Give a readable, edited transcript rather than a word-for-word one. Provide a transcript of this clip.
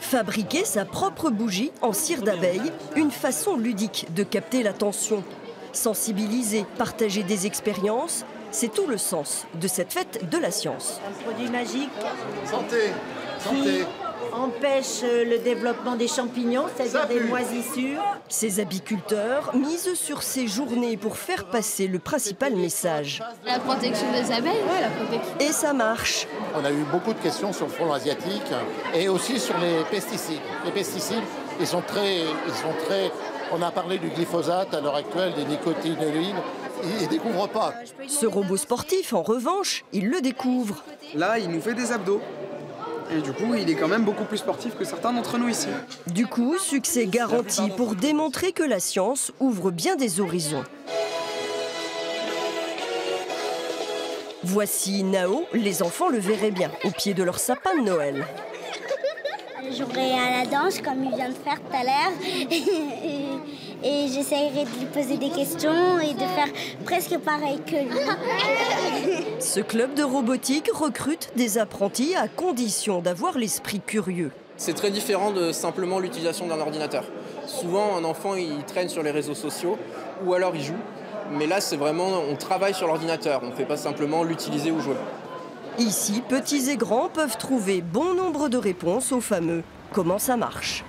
Fabriquer sa propre bougie en cire d'abeille, une façon ludique de capter l'attention. Sensibiliser, partager des expériences, c'est tout le sens de cette fête de la science. Un produit magique Santé, santé. qui empêche le développement des champignons, c'est-à-dire des moisissures. Ces apiculteurs misent sur ces journées pour faire passer le principal message. La protection des abeilles, ouais, la protection. Et ça marche. On a eu beaucoup de questions sur le front asiatique et aussi sur les pesticides. Les pesticides, ils sont très... On a parlé du glyphosate à l'heure actuelle, des nicotinoïdes. Ils ne découvrent pas. Ce robot sportif, en revanche, il le découvre. Là, il nous fait des abdos. Et du coup, il est quand même beaucoup plus sportif que certains d'entre nous ici. Du coup, succès garanti pour démontrer que la science ouvre bien des horizons. Voici Nao, les enfants le verraient bien, au pied de leur sapin de Noël. Jouerai à la danse comme il vient de faire tout à l'heure et j'essaierai de lui poser des questions et de faire presque pareil que lui. Ce club de robotique recrute des apprentis à condition d'avoir l'esprit curieux. C'est très différent de simplement l'utilisation d'un ordinateur. Souvent, un enfant, il traîne sur les réseaux sociaux ou alors il joue. Mais là, c'est vraiment, on travaille sur l'ordinateur. On ne fait pas simplement l'utiliser ou jouer. Ici, petits et grands peuvent trouver bon nombre de réponses au fameux « Comment ça marche ?»